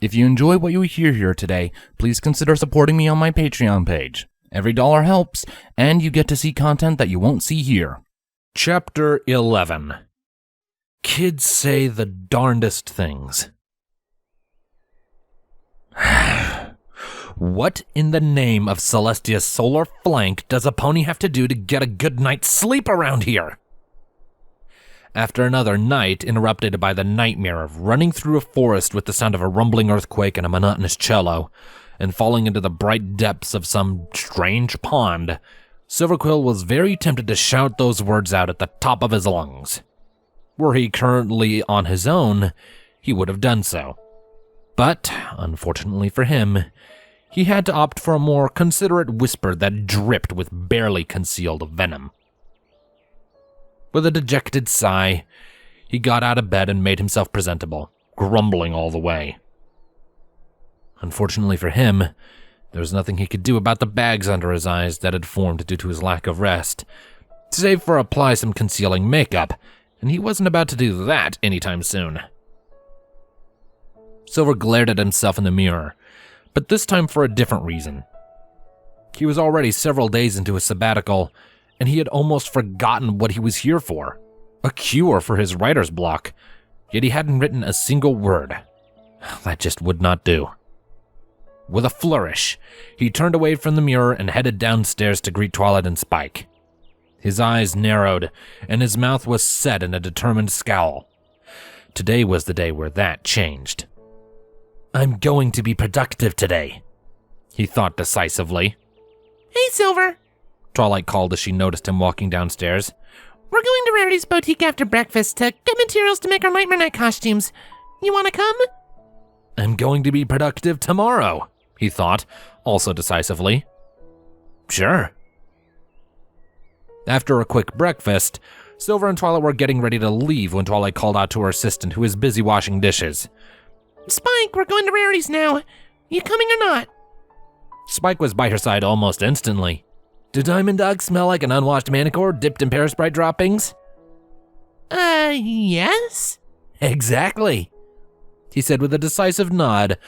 If you enjoy what you hear here today, please consider supporting me on my Patreon page. Every dollar helps, and you get to see content that you won't see here. Chapter 11. Kids say the darndest things. What in the name of Celestia's solar flank does a pony have to do to get a good night's sleep around here? After another night interrupted by the nightmare of running through a forest with the sound of a rumbling earthquake and a monotonous cello, and falling into the bright depths of some strange pond, Silverquill was very tempted to shout those words out at the top of his lungs. Were he currently on his own, he would have done so. But, unfortunately for him, he had to opt for a more considerate whisper that dripped with barely concealed venom. With a dejected sigh, he got out of bed and made himself presentable, grumbling all the way. Unfortunately for him, there was nothing he could do about the bags under his eyes that had formed due to his lack of rest, save for apply some concealing makeup, and he wasn't about to do that anytime soon. Silver glared at himself in the mirror, but this time for a different reason. He was already several days into his sabbatical, and he had almost forgotten what he was here for, a cure for his writer's block, yet he hadn't written a single word. That just would not do. With a flourish, he turned away from the mirror and headed downstairs to greet Twilight and Spike. His eyes narrowed, and his mouth was set in a determined scowl. Today was the day where that changed. "I'm going to be productive today," he thought decisively. "Hey, Silver," Twilight called as she noticed him walking downstairs. "We're going to Rarity's boutique after breakfast to get materials to make our Nightmare Night costumes. You want to come?" "I'm going to be productive tomorrow," he thought, also decisively. "Sure." After a quick breakfast, Silver and Twilight were getting ready to leave when Twilight called out to her assistant, who was busy washing dishes. "Spike, we're going to Rarity's now. You coming or not?" Spike was by her side almost instantly. "Do Diamond Dogs smell like an unwashed manicure dipped in Parasprite droppings?" Yes? "Exactly," he said with a decisive nod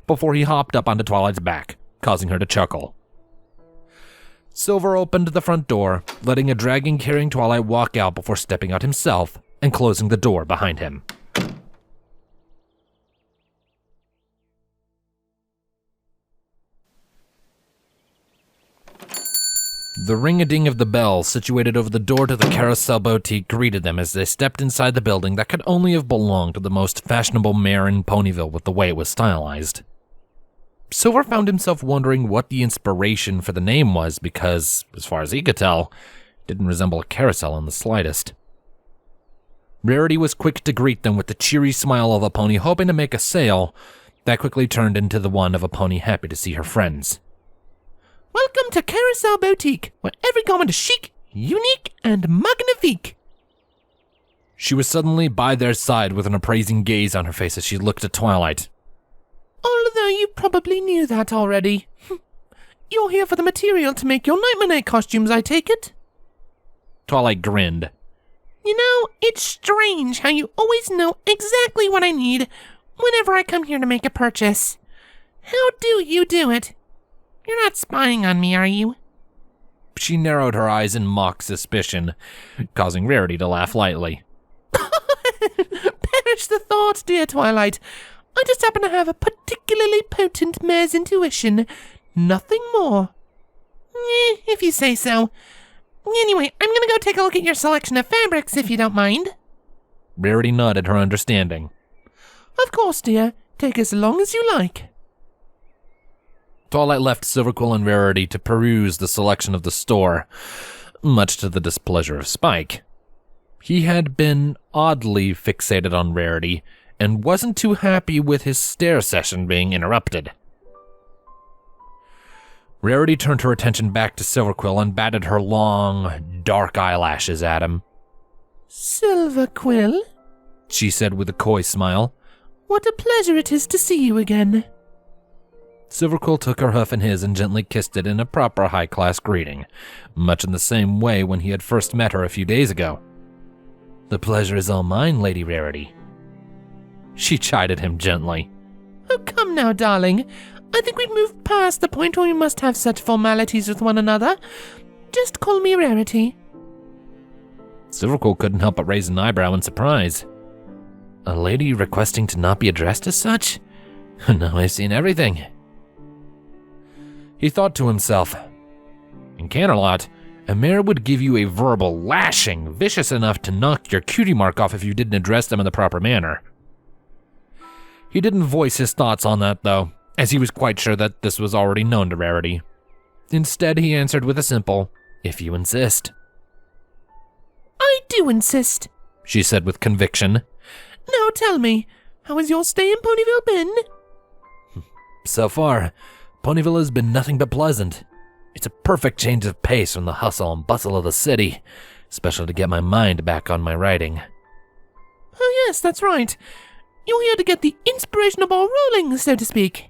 before he hopped up onto Twilight's back, causing her to chuckle. Silver opened the front door, letting a dragon carrying Twilight walk out before stepping out himself and closing the door behind him. The ring-a-ding of the bell situated over the door to the Carousel Boutique greeted them as they stepped inside the building that could only have belonged to the most fashionable mare in Ponyville with the way it was stylized. Silver found himself wondering what the inspiration for the name was because, as far as he could tell, it didn't resemble a carousel in the slightest. Rarity was quick to greet them with the cheery smile of a pony hoping to make a sale that quickly turned into the one of a pony happy to see her friends. "Welcome to Carousel Boutique, where every garment is chic, unique, and magnifique." She was suddenly by their side with an appraising gaze on her face as she looked at Twilight. "Although you probably knew that already. You're here for the material to make your Nightmare Night costumes, I take it?" Twilight grinned. "You know, it's strange how you always know exactly what I need whenever I come here to make a purchase. How do you do it? You're not spying on me, are you?" She narrowed her eyes in mock suspicion, causing Rarity to laugh lightly. "Perish the thought, dear Twilight. I just happen to have a particularly potent mare's intuition. Nothing more." If you say so. Anyway, I'm gonna go take a look at your selection of fabrics, if you don't mind." Rarity nodded her understanding. "Of course, dear. Take as long as you like." Twilight left Silverquill and Rarity to peruse the selection of the store, much to the displeasure of Spike. He had been oddly fixated on Rarity and wasn't too happy with his stare session being interrupted. Rarity turned her attention back to Silverquill and batted her long, dark eyelashes at him. "Silverquill," she said with a coy smile. "What a pleasure it is to see you again." Silverquill took her hoof in his and gently kissed it in a proper high-class greeting, much in the same way when he had first met her a few days ago. "The pleasure is all mine, Lady Rarity." She chided him gently. Oh, come now, darling. I think we've moved past the point where we must have such formalities with one another. Just call me Rarity. Silverquill couldn't help but raise an eyebrow in surprise. A lady requesting to not be addressed as such? Now I've seen everything. He thought to himself, in Canterlot, a mare would give you a verbal lashing, vicious enough to knock your cutie mark off if you didn't address them in the proper manner. He didn't voice his thoughts on that, though, as he was quite sure that this was already known to Rarity. Instead, he answered with a simple, "If you insist." I do insist, she said with conviction. Now tell me, how has your stay in Ponyville been? So far, Ponyville has been nothing but pleasant. It's a perfect change of pace from the hustle and bustle of the city, especially to get my mind back on my writing. Oh yes, that's right. You're here to get the inspirational ball rolling, so to speak.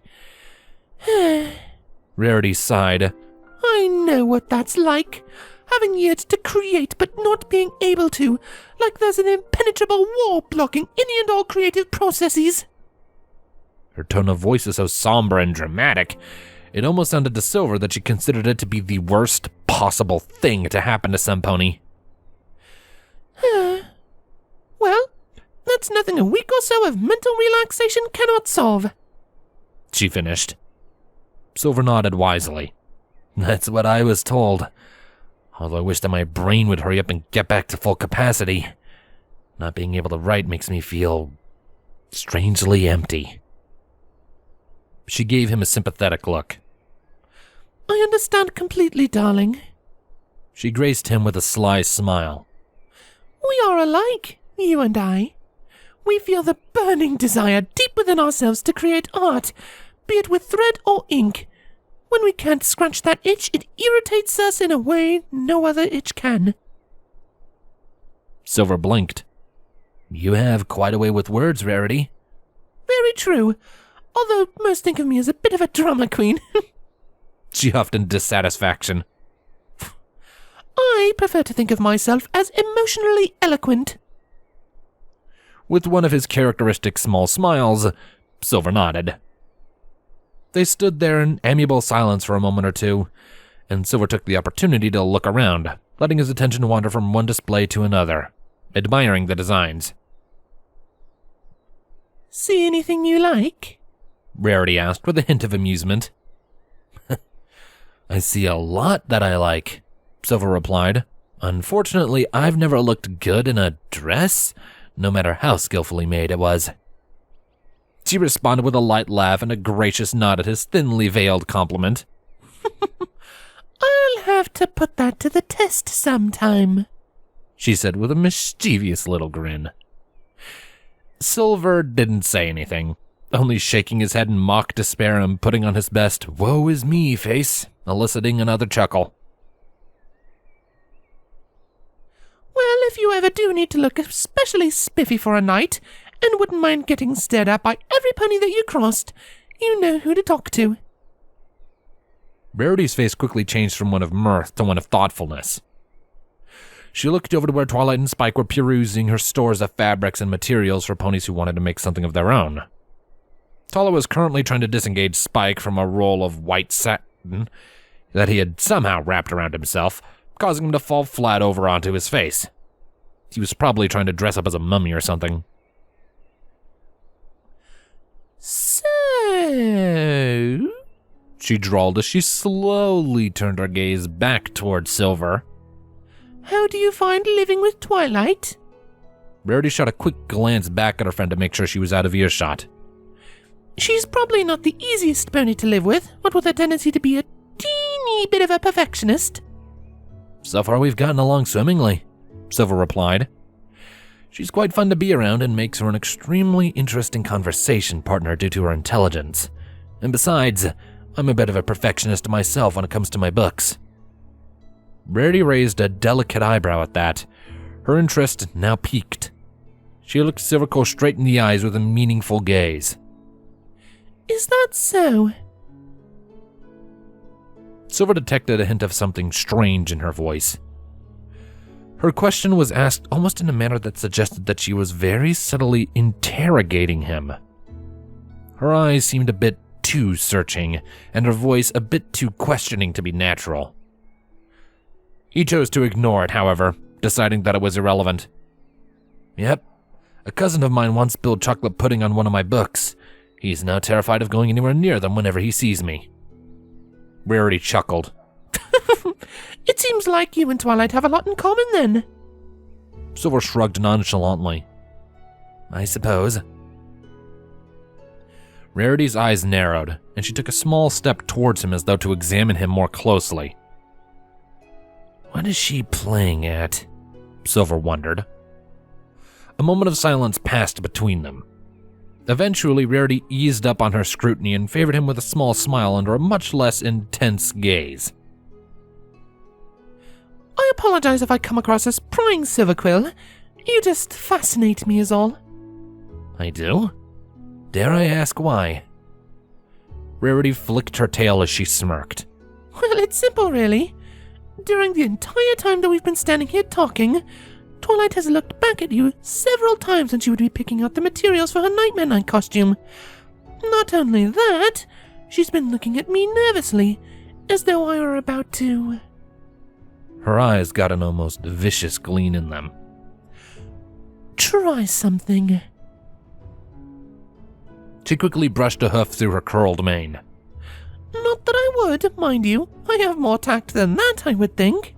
Rarity sighed. I know what that's like. Having yet to create but not being able to, like there's an impenetrable wall blocking any and all creative processes. Her tone of voice is so somber and dramatic, it almost sounded to Silver that she considered it to be the worst possible thing to happen to some pony. Well, that's nothing a week or so of mental relaxation cannot solve, she finished. Silver nodded wisely. That's what I was told. Although I wish that my brain would hurry up and get back to full capacity. Not being able to write makes me feel strangely empty. She gave him a sympathetic look. I understand completely, darling. She graced him with a sly smile. We are alike, you and I. We feel the burning desire deep within ourselves to create art, be it with thread or ink. When we can't scratch that itch, it irritates us in a way no other itch can. Silver blinked. You have quite a way with words, Rarity. Very true, although most think of me as a bit of a drama queen. She huffed in dissatisfaction. I prefer to think of myself as emotionally eloquent. With one of his characteristic small smiles, Silver nodded. They stood there in amiable silence for a moment or two, and Silver took the opportunity to look around, letting his attention wander from one display to another, admiring the designs. See anything you like? Rarity asked with a hint of amusement. I see a lot that I like, Silver replied. Unfortunately, I've never looked good in a dress, no matter how skillfully made it was. She responded with a light laugh and a gracious nod at his thinly veiled compliment. I'll have to put that to the test sometime, she said with a mischievous little grin. Silver didn't say anything, only shaking his head in mock despair and putting on his best woe is me face, eliciting another chuckle. Well, if you ever do need to look especially spiffy for a night, and wouldn't mind getting stared at by every pony that you crossed, you know who to talk to. Rarity's face quickly changed from one of mirth to one of thoughtfulness. She looked over to where Twilight and Spike were perusing her stores of fabrics and materials for ponies who wanted to make something of their own. Tala was currently trying to disengage Spike from a roll of white satin that he had somehow wrapped around himself, causing him to fall flat over onto his face. He was probably trying to dress up as a mummy or something. So, she drawled as she slowly turned her gaze back towards Silver. How do you find living with Twilight? Rarity shot a quick glance back at her friend to make sure she was out of earshot. She's probably not the easiest pony to live with, what with a tendency to be a teeny bit of a perfectionist. So far we've gotten along swimmingly, Silver replied. She's quite fun to be around and makes her an extremely interesting conversation partner due to her intelligence. And besides, I'm a bit of a perfectionist myself when it comes to my books. Rarity raised a delicate eyebrow at that. Her interest now piqued. She looked Silverquill straight in the eyes with a meaningful gaze. Is that so? Silver detected a hint of something strange in her voice. Her question was asked almost in a manner that suggested that she was very subtly interrogating him. Her eyes seemed a bit too searching, and her voice a bit too questioning to be natural. He chose to ignore it, however, deciding that it was irrelevant. Yep, a cousin of mine once spilled chocolate pudding on one of my books. He's now terrified of going anywhere near them whenever he sees me. Rarity chuckled. It seems like you and Twilight have a lot in common then. Silver shrugged nonchalantly. I suppose. Rarity's eyes narrowed, and she took a small step towards him as though to examine him more closely. What is she playing at? Silver wondered. A moment of silence passed between them. Eventually, Rarity eased up on her scrutiny and favored him with a small smile under a much less intense gaze. I apologize if I come across as prying, Silver Quill. You just fascinate me is all. I do? Dare I ask why? Rarity flicked her tail as she smirked. Well, it's simple, really. During the entire time that we've been standing here talking, Twilight has looked back at you several times when she would be picking out the materials for her Nightmare Night costume. Not only that, she's been looking at me nervously, as though I were about to... Her eyes got an almost vicious gleam in them. Try something. She quickly brushed a hoof through her curled mane. Not that I would, mind you. I have more tact than that, I would think.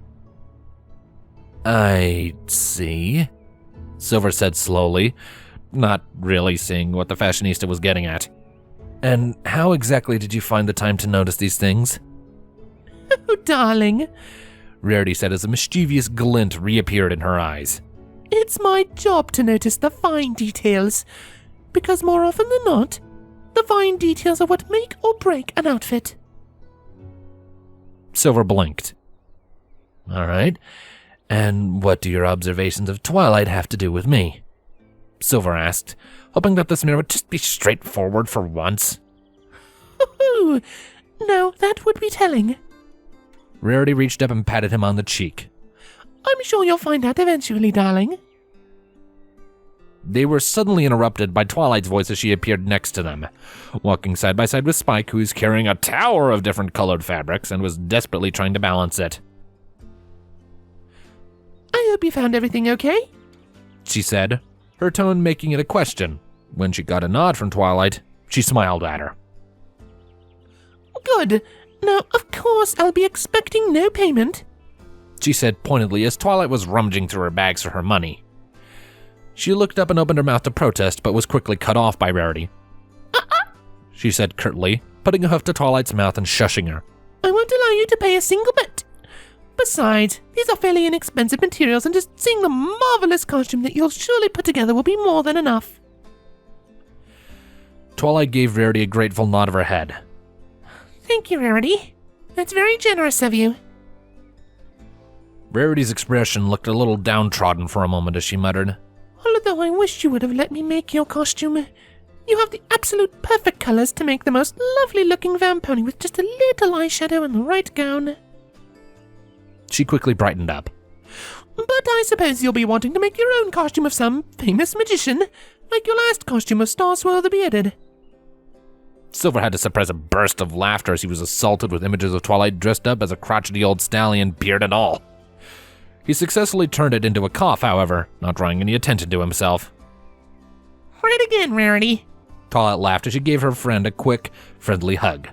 I see, Silver said slowly, not really seeing what the fashionista was getting at. And how exactly did you find the time to notice these things? Oh, darling, Rarity said as a mischievous glint reappeared in her eyes. It's my job to notice the fine details, because more often than not, the fine details are what make or break an outfit. Silver blinked. All right. And what do your observations of Twilight have to do with me? Silver asked, hoping that this mirror would just be straightforward for once. Ooh, no, that would be telling. Rarity reached up and patted him on the cheek. I'm sure you'll find out eventually, darling. They were suddenly interrupted by Twilight's voice as she appeared next to them, walking side by side with Spike, who was carrying a tower of different colored fabrics and was desperately trying to balance it. I hope you found everything okay, she said, her tone making it a question. When she got a nod from Twilight, she smiled at her. Good. Now, of course, I'll be expecting no payment, she said pointedly as Twilight was rummaging through her bags for her money. She looked up and opened her mouth to protest, but was quickly cut off by Rarity. She said curtly, putting a hoof to Twilight's mouth and shushing her. I won't allow you to pay a single bit. Besides, these are fairly inexpensive materials, and just seeing the marvelous costume that you'll surely put together will be more than enough. Twilight gave Rarity a grateful nod of her head. Thank you, Rarity. That's very generous of you. Rarity's expression looked a little downtrodden for a moment as she muttered, Although I wish you would have let me make your costume. You have the absolute perfect colors to make the most lovely-looking vampony with just a little eyeshadow and the right gown. She quickly brightened up. But I suppose you'll be wanting to make your own costume of some famous magician, like your last costume of Starswirl the Bearded. Silver had to suppress a burst of laughter as he was assaulted with images of Twilight dressed up as a crotchety old stallion, beard and all. He successfully turned it into a cough, however, not drawing any attention to himself. Right again, Rarity. Twilight laughed as she gave her friend a quick, friendly hug.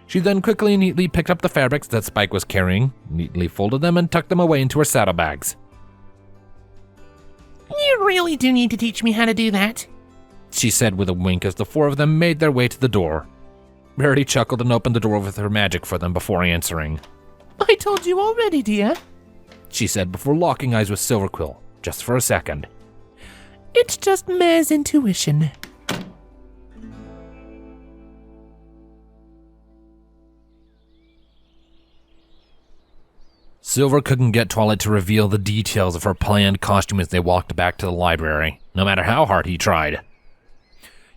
She then quickly and neatly picked up the fabrics that Spike was carrying, neatly folded them, and tucked them away into her saddlebags. You really do need to teach me how to do that, she said with a wink as the four of them made their way to the door. Rarity chuckled and opened the door with her magic for them before answering. I told you already, dear, she said before locking eyes with Silver Quill, just for a second. It's just Mare's intuition. Silver couldn't get Twilight to reveal the details of her planned costume as they walked back to the library, no matter how hard he tried.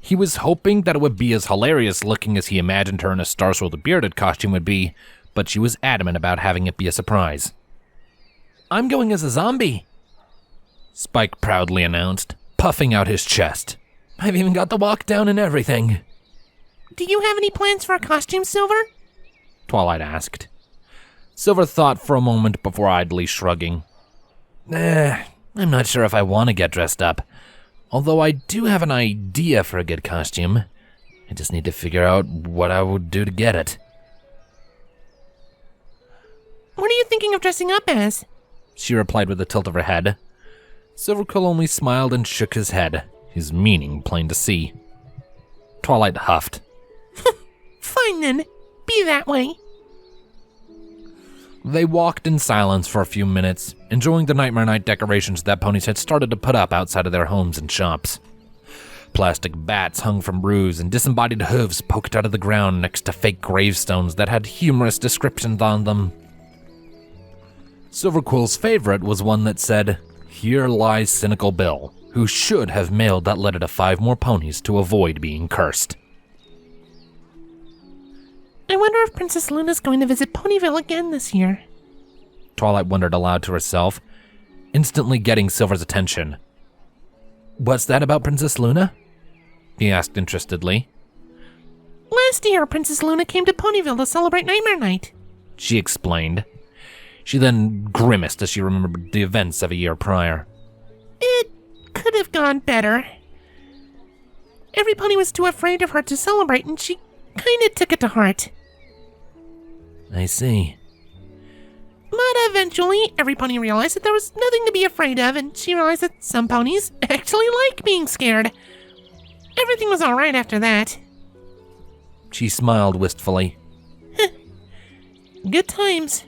He was hoping that it would be as hilarious looking as he imagined her in a Starswirl the Bearded costume would be, but she was adamant about having it be a surprise. I'm going as a zombie, Spike proudly announced, puffing out his chest. I've even got the walk down and everything. Do you have any plans for a costume, Silver? Twilight asked. Silver thought for a moment before idly shrugging. I'm not sure if I want to get dressed up. Although I do have an idea for a good costume. I just need to figure out what I would do to get it. What are you thinking of dressing up as? She replied with a tilt of her head. Silverquill only smiled and shook his head, his meaning plain to see. Twilight huffed. Fine then, be that way. They walked in silence for a few minutes, enjoying the Nightmare Night decorations that ponies had started to put up outside of their homes and shops. Plastic bats hung from roofs and disembodied hooves poked out of the ground next to fake gravestones that had humorous descriptions on them. Silverquill's favorite was one that said, "Here lies Cynical Bill, who should have mailed that letter to 5 more ponies to avoid being cursed." I wonder if Princess Luna's going to visit Ponyville again this year. Twilight wondered aloud to herself, instantly getting Silver's attention. "What's that about Princess Luna?" he asked interestedly. Last year, Princess Luna came to Ponyville to celebrate Nightmare Night, she explained. She then grimaced as she remembered the events of a year prior. It could have gone better. Every pony was too afraid of her to celebrate, and she kinda took it to heart. I see. But eventually, every pony realized that there was nothing to be afraid of, and she realized that some ponies actually like being scared. Everything was alright after that. She smiled wistfully. Good times.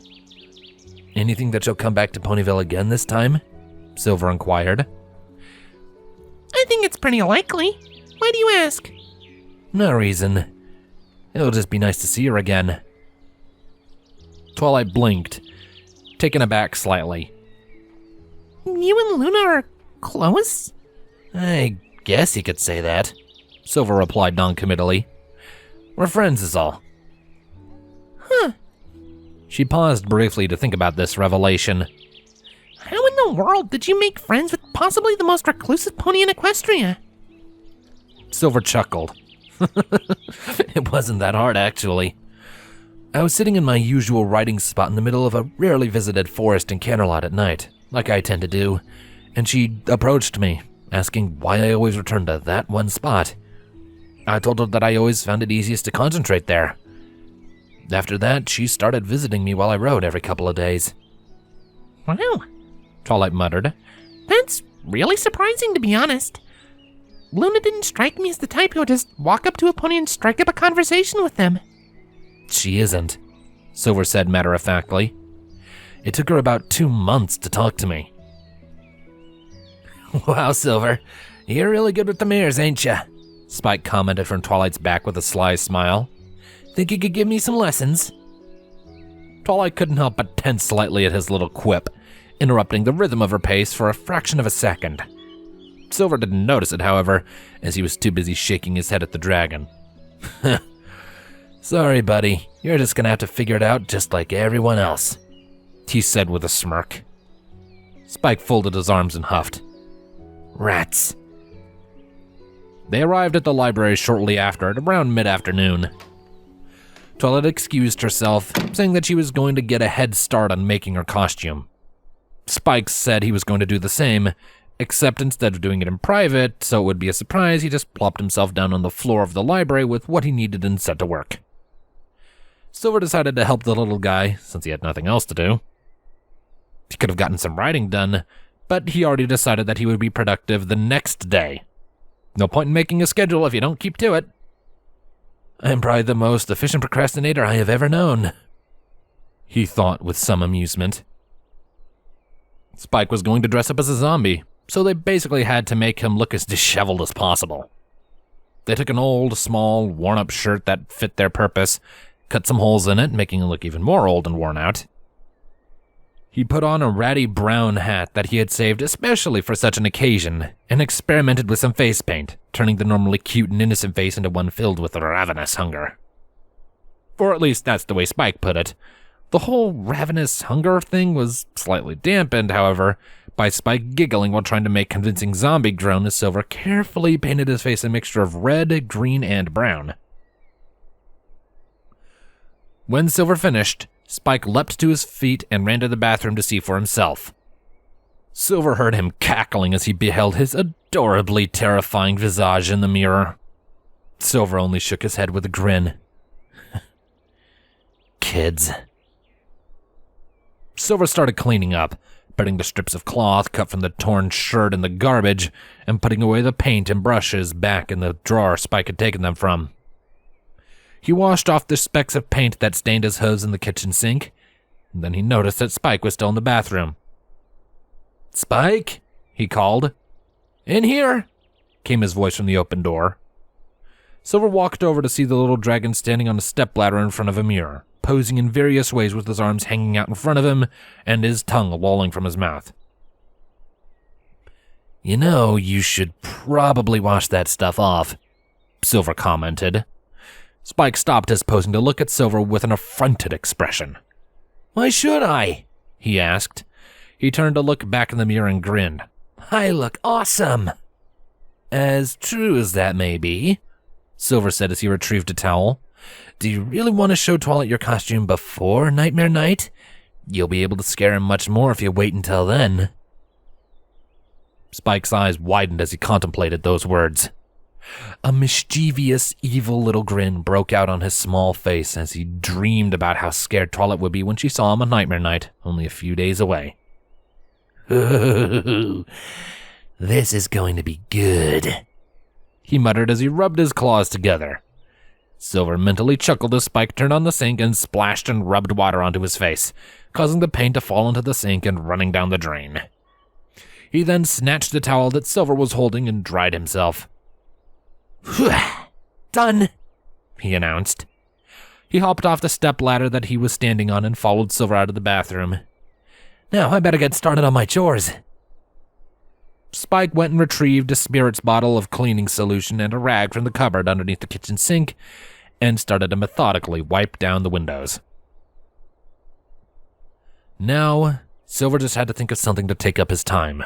Anything that she'll come back to Ponyville again this time? Silver inquired. I think it's pretty likely. Why do you ask? No reason. It'll just be nice to see her again. Twilight blinked, taken aback slightly. You and Luna are close? I guess you could say that, Silver replied noncommittally. We're friends is all. Huh. She paused briefly to think about this revelation. How in the world did you make friends with possibly the most reclusive pony in Equestria? Silver chuckled. It wasn't that hard, actually. I was sitting in my usual writing spot in the middle of a rarely visited forest in Canterlot at night, like I tend to do, and she approached me, asking why I always returned to that one spot. I told her that I always found it easiest to concentrate there. After that, she started visiting me while I wrote every couple of days. Wow, Twilight muttered. That's really surprising, to be honest. Luna didn't strike me as the type who would just walk up to a pony and strike up a conversation with them. She isn't, Silver said matter-of-factly. It took her about 2 months to talk to me. Wow, Silver, you're really good with the mirrors, ain't ya? Spike commented from Twilight's back with a sly smile. Think you could give me some lessons? Twilight couldn't help but tense slightly at his little quip, interrupting the rhythm of her pace for a fraction of a second. Silver didn't notice it, however, as he was too busy shaking his head at the dragon. Sorry, buddy. You're just gonna have to figure it out just like everyone else, he said with a smirk. Spike folded his arms and huffed. Rats. They arrived at the library shortly after, at around mid-afternoon. Twilight excused herself, saying that she was going to get a head start on making her costume. Spike said he was going to do the same, except instead of doing it in private, so it would be a surprise, he just plopped himself down on the floor of the library with what he needed and set to work. Silver decided to help the little guy, since he had nothing else to do. He could have gotten some writing done, but he already decided that he would be productive the next day. No point in making a schedule if you don't keep to it. I'm probably the most efficient procrastinator I have ever known, he thought with some amusement. Spike was going to dress up as a zombie, so they basically had to make him look as disheveled as possible. They took an old, small, worn-up shirt that fit their purpose, cut some holes in it, making it look even more old and worn out. He put on a ratty brown hat that he had saved especially for such an occasion, and experimented with some face paint, turning the normally cute and innocent face into one filled with ravenous hunger. Or at least that's the way Spike put it. The whole ravenous hunger thing was slightly dampened, however, by Spike giggling while trying to make convincing zombie groan as Silver carefully painted his face a mixture of red, green, and brown. When Silver finished, Spike leapt to his feet and ran to the bathroom to see for himself. Silver heard him cackling as he beheld his adorably terrifying visage in the mirror. Silver only shook his head with a grin. Kids. Silver started cleaning up, putting the strips of cloth cut from the torn shirt in the garbage and putting away the paint and brushes back in the drawer Spike had taken them from. He washed off the specks of paint that stained his hose in the kitchen sink, and then he noticed that Spike was still in the bathroom. "Spike?" he called. "In here," came his voice from the open door. Silver walked over to see the little dragon standing on a stepladder in front of a mirror, posing in various ways with his arms hanging out in front of him and his tongue lolling from his mouth. "You know, you should probably wash that stuff off," Silver commented. Spike stopped his posing to look at Silver with an affronted expression. "Why should I?" he asked. He turned to look back in the mirror and grinned. "I look awesome." "As true as that may be," Silver said as he retrieved a towel. "Do you really want to show Twilight your costume before Nightmare Night? You'll be able to scare him much more if you wait until then." Spike's eyes widened as he contemplated those words. A mischievous, evil little grin broke out on his small face as he dreamed about how scared Twilight would be when she saw him on Nightmare Night, only a few days away. "Ooh, this is going to be good," he muttered as he rubbed his claws together. Silver mentally chuckled as Spike turned on the sink and splashed and rubbed water onto his face, causing the paint to fall into the sink and running down the drain. He then snatched the towel that Silver was holding and dried himself. "Done," he announced. He hopped off the stepladder that he was standing on and followed Silver out of the bathroom. "Now I better get started on my chores." Spike went and retrieved a spirits bottle of cleaning solution and a rag from the cupboard underneath the kitchen sink and started to methodically wipe down the windows. Now, Silver just had to think of something to take up his time.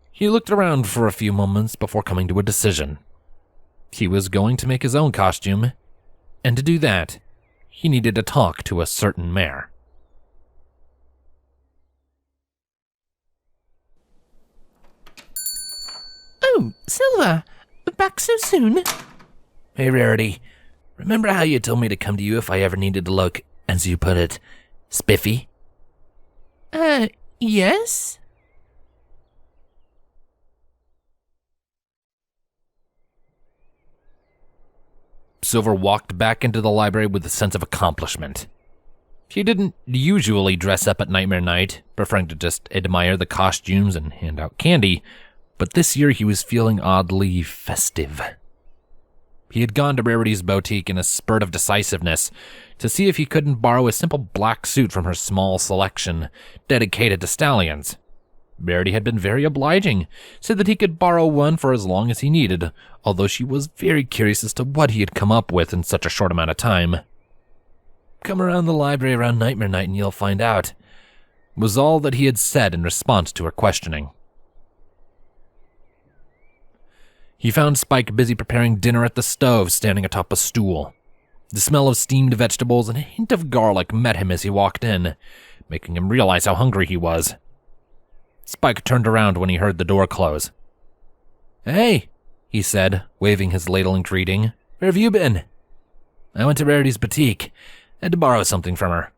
He looked around for a few moments before coming to a decision. He was going to make his own costume, and to do that, he needed to talk to a certain mare. "Oh, Silver, back so soon?" "Hey, Rarity, remember how you told me to come to you if I ever needed to look, as you put it, spiffy?" Yes?" Silver walked back into the library with a sense of accomplishment. He didn't usually dress up at Nightmare Night, preferring to just admire the costumes and hand out candy, but this year he was feeling oddly festive. He had gone to Rarity's boutique in a spurt of decisiveness to see if he couldn't borrow a simple black suit from her small selection dedicated to stallions. Rarity had been very obliging, said that he could borrow one for as long as he needed, although she was very curious as to what he had come up with in such a short amount of time. "Come around the library around Nightmare Night and you'll find out," was all that he had said in response to her questioning. He found Spike busy preparing dinner at the stove, standing atop a stool. The smell of steamed vegetables and a hint of garlic met him as he walked in, making him realize how hungry he was. Spike turned around when he heard the door close. "Hey," he said, waving his ladle in greeting. "Where have you been?" "I went to Rarity's boutique. Had to borrow something from her,"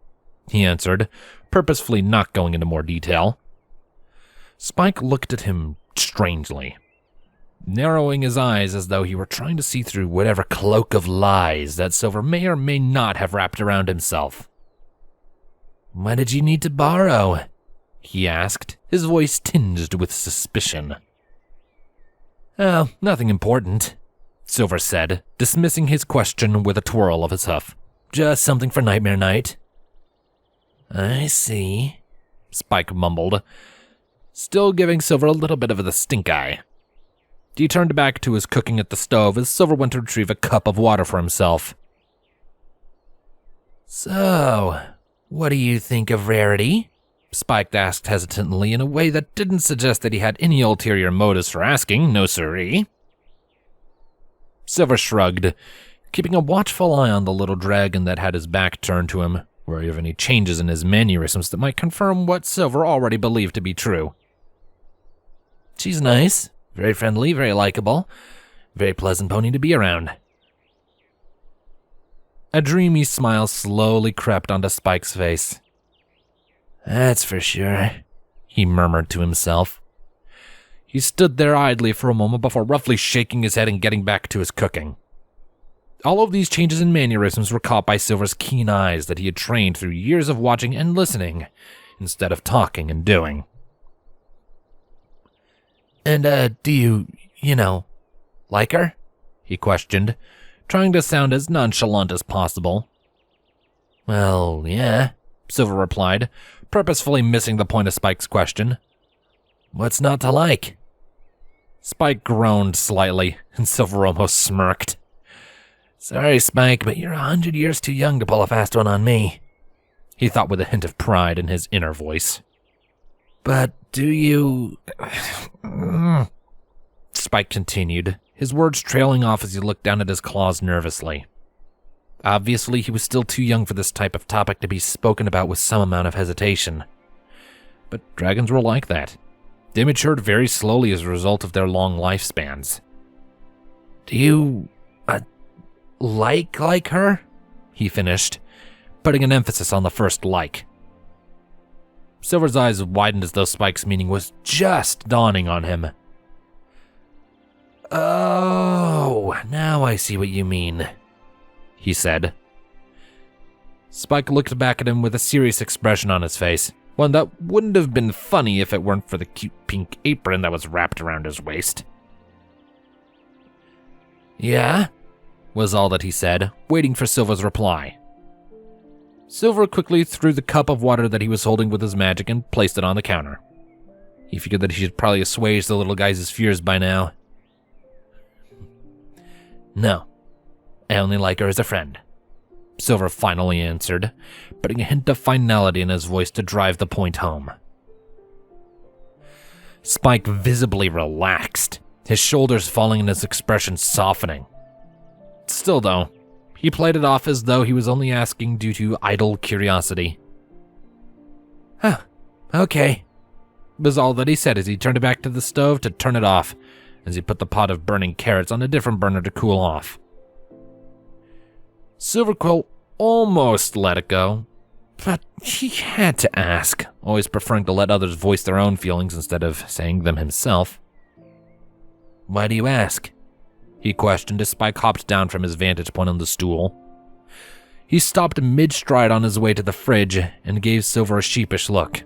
he answered, purposefully not going into more detail. Spike looked at him strangely, narrowing his eyes as though he were trying to see through whatever cloak of lies that Silver may or may not have wrapped around himself. "Why did you need to borrow?" he asked, his voice tinged with suspicion. "Oh, nothing important," Silver said, dismissing his question with a twirl of his hoof. "Just something for Nightmare Night." "I see," Spike mumbled, still giving Silver a little bit of the stink eye. He turned back to his cooking at the stove as Silver went to retrieve a cup of water for himself. "So, what do you think of Rarity?" Spike asked hesitantly in a way that didn't suggest that he had any ulterior motives for asking, no siree. Silver shrugged, keeping a watchful eye on the little dragon that had his back turned to him, wary of any changes in his mannerisms that might confirm what Silver already believed to be true. She's nice, very friendly, very likable, very pleasant pony to be around. A dreamy smile slowly crept onto Spike's face. That's for sure, he murmured to himself. He stood there idly for a moment before roughly shaking his head and getting back to his cooking. All of these changes in mannerisms were caught by Silver's keen eyes that he had trained through years of watching and listening, instead of talking and doing. And, do you like her? He questioned, trying to sound as nonchalant as possible. Well, yeah, Silver replied, purposefully missing the point of Spike's question. What's not to like? Spike groaned slightly, and Silver almost smirked. Sorry, Spike, but you're 100 years too young to pull a fast one on me, he thought with a hint of pride in his inner voice. But do you... Spike continued, his words trailing off as he looked down at his claws nervously. Obviously, he was still too young for this type of topic to be spoken about with some amount of hesitation. But dragons were like that. They matured very slowly as a result of their long lifespans. Do you... like her? He finished, putting an emphasis on the first like. Silver's eyes widened as though Spike's meaning was just dawning on him. Oh, now I see what you mean, he said. Spike looked back at him with a serious expression on his face, one that wouldn't have been funny if it weren't for the cute pink apron that was wrapped around his waist. Yeah? Was all that he said, waiting for Silver's reply. Silver quickly threw the cup of water that he was holding with his magic and placed it on the counter. He figured that he should probably assuage the little guy's fears by now. No, I only like her as a friend, Silver finally answered, putting a hint of finality in his voice to drive the point home. Spike visibly relaxed, his shoulders falling and his expression softening. Still though, he played it off as though he was only asking due to idle curiosity. Huh, okay, was all that he said as he turned it back to the stove to turn it off, as he put the pot of burning carrots on a different burner to cool off. Silver Quill almost let it go, but he had to ask, always preferring to let others voice their own feelings instead of saying them himself. Why do you ask? He questioned as Spike hopped down from his vantage point on the stool. He stopped mid-stride on his way to the fridge and gave Silver a sheepish look.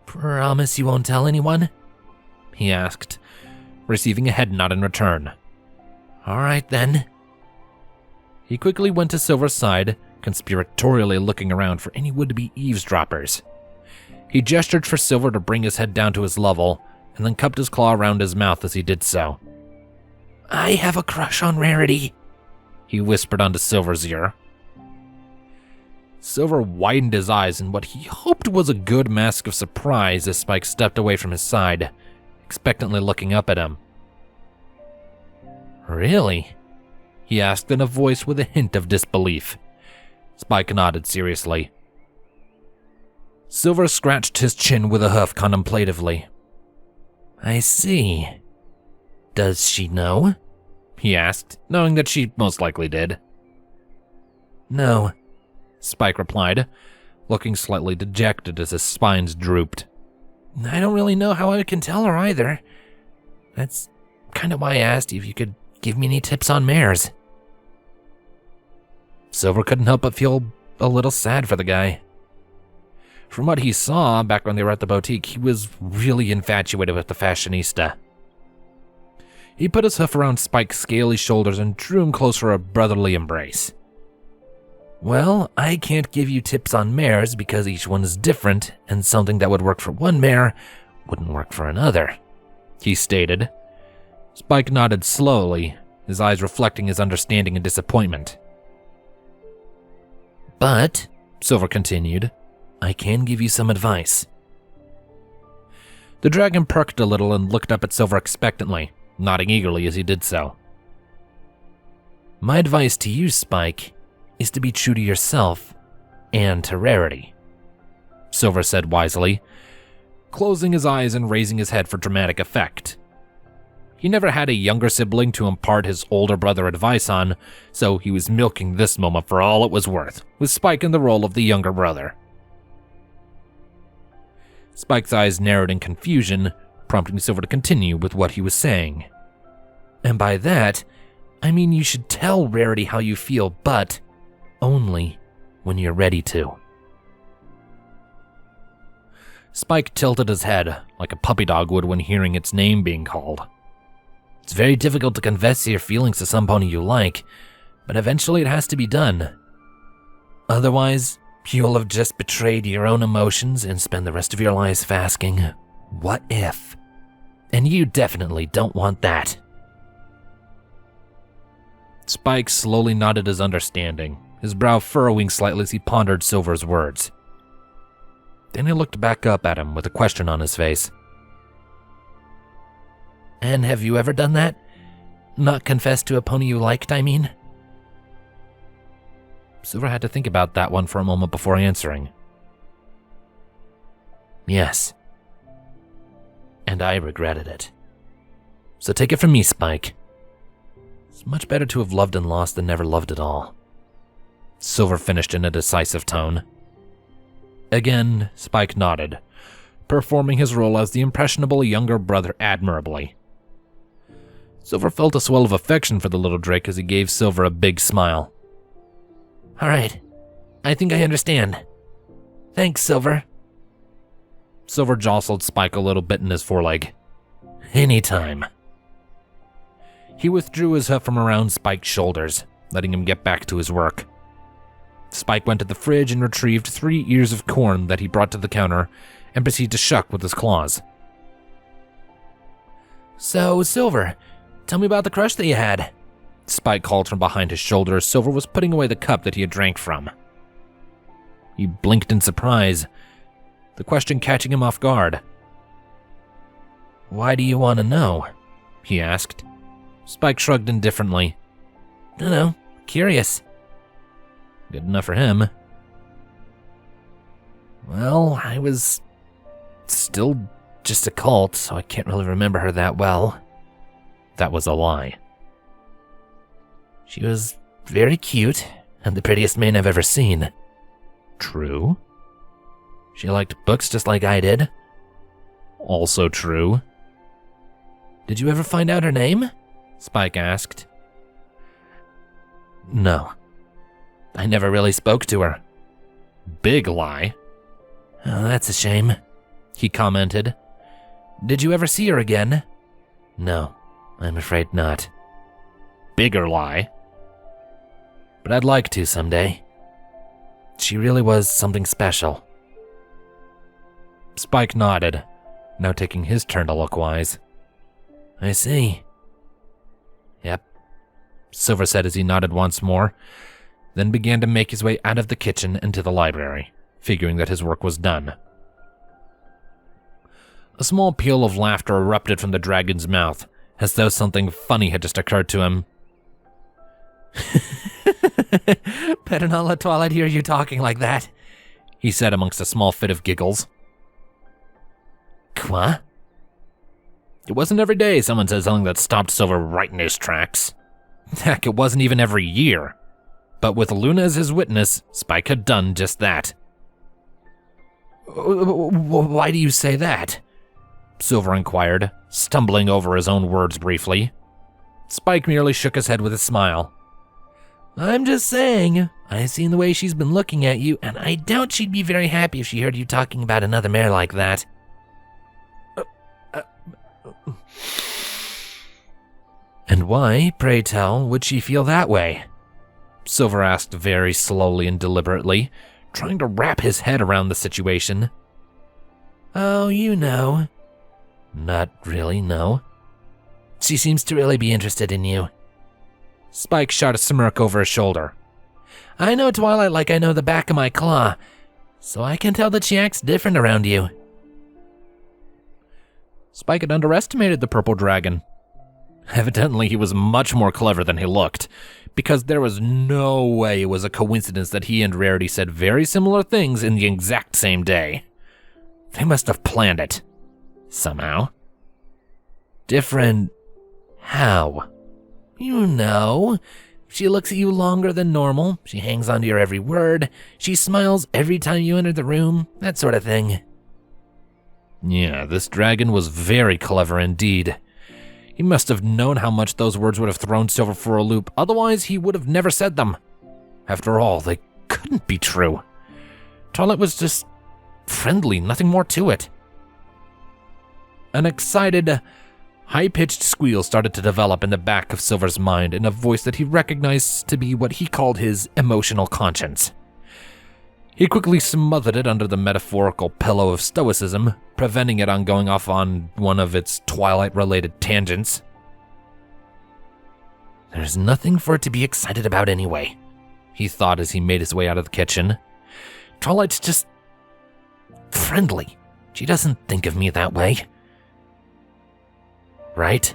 Promise you won't tell anyone? He asked, receiving a head nod in return. All right then. He quickly went to Silver's side, conspiratorially looking around for any would-be eavesdroppers. He gestured for Silver to bring his head down to his level, and then cupped his claw around his mouth as he did so. I have a crush on Rarity, he whispered onto Silver's ear. Silver widened his eyes in what he hoped was a good mask of surprise as Spike stepped away from his side, expectantly looking up at him. Really? He asked in a voice with a hint of disbelief. Spike nodded seriously. Silver scratched his chin with a hoof contemplatively. I see. Does she know? He asked, knowing that she most likely did. No, Spike replied, looking slightly dejected as his spines drooped. I don't really know how I can tell her either. That's kind of why I asked you if you could give me any tips on mares. Silver couldn't help but feel a little sad for the guy. From what he saw back when they were at the boutique, he was really infatuated with the fashionista. He put his hoof around Spike's scaly shoulders and drew him close for a brotherly embrace. Well, I can't give you tips on mares because each one is different, and something that would work for one mare wouldn't work for another, he stated. Spike nodded slowly, his eyes reflecting his understanding and disappointment. But, Silver continued, I can give you some advice. The dragon perked a little and looked up at Silver expectantly, nodding eagerly as he did so. My advice to you, Spike, is to be true to yourself and to Rarity, Silver said wisely, closing his eyes and raising his head for dramatic effect. He never had a younger sibling to impart his older brother advice on, so he was milking this moment for all it was worth, with Spike in the role of the younger brother. Spike's eyes narrowed in confusion, prompting Silver to continue with what he was saying. And by that, I mean you should tell Rarity how you feel, but only when you're ready to. Spike tilted his head, like a puppy dog would when hearing its name being called. It's very difficult to confess your feelings to some pony you like, but eventually it has to be done. Otherwise, you'll have just betrayed your own emotions and spend the rest of your lives asking, what if? And you definitely don't want that. Spike slowly nodded his understanding, his brow furrowing slightly as he pondered Silver's words. Then he looked back up at him with a question on his face. And have you ever done that? Not confessed to a pony you liked, I mean? Silver had to think about that one for a moment before answering. Yes. And I regretted it. So take it from me, Spike. It's much better to have loved and lost than never loved at all. Silver finished in a decisive tone. Again, Spike nodded, performing his role as the impressionable younger brother admirably. Silver felt a swell of affection for the little drake as he gave Silver a big smile. All right, I think I understand. Thanks, Silver. Silver jostled Spike a little bit in his foreleg. Anytime. He withdrew his hoof from around Spike's shoulders, letting him get back to his work. Spike went to the fridge and retrieved 3 ears of corn that he brought to the counter and proceeded to shuck with his claws. So, Silver, tell me about the crush that you had, Spike called from behind his shoulder as Silver was putting away the cup that he had drank from. He blinked in surprise, the question catching him off guard. Why do you want to know? He asked. Spike shrugged indifferently. Dunno, curious. Good enough for him. Well, I was still just a cult, so I can't really remember her that well. That was a lie. She was very cute, and the prettiest maid I've ever seen. True. She liked books just like I did. Also true. Did you ever find out her name? Spike asked. No. I never really spoke to her. Big lie. Oh, that's a shame, he commented. Did you ever see her again? No, I'm afraid not. Bigger lie. But I'd like to someday. She really was something special. Spike nodded, now taking his turn to look wise. I see. Yep, Silver said as he nodded once more, then began to make his way out of the kitchen into the library, figuring that his work was done. A small peal of laughter erupted from the dragon's mouth, as though something funny had just occurred to him. Better not let Twilight hear you talking like that, he said amongst a small fit of giggles. Quoi? It wasn't every day someone said something that stopped Silver right in his tracks. Heck, it wasn't even every year. But with Luna as his witness, Spike had done just that. Why do you say that? Silver inquired, stumbling over his own words briefly. Spike merely shook his head with a smile. I'm just saying, I seen the way she's been looking at you, and I doubt she'd be very happy if she heard you talking about another mare like that. And why, pray tell, would she feel that way? Silver asked very slowly and deliberately, trying to wrap his head around the situation. Oh, you know. Not really, no. She seems to really be interested in you. Spike shot a smirk over his shoulder. I know Twilight like I know the back of my claw. So I can tell that she acts different around you. Spike had underestimated the purple dragon. Evidently, he was much more clever than he looked, because there was no way it was a coincidence that he and Rarity said very similar things in the exact same day. They must have planned it. Somehow. Different how? You know. She looks at you longer than normal. She hangs on to your every word. She smiles every time you enter the room. That sort of thing. Yeah, this dragon was very clever indeed. He must have known how much those words would have thrown Silver for a loop, otherwise he would have never said them. After all, they couldn't be true. Twilight was just friendly, nothing more to it. An excited, high-pitched squeal started to develop in the back of Silver's mind in a voice that he recognized to be what he called his emotional conscience. He quickly smothered it under the metaphorical pillow of stoicism, preventing it on going off on one of its Twilight-related tangents. There's nothing for it to be excited about anyway, he thought as he made his way out of the kitchen. Twilight's just friendly. She doesn't think of me that way. Right?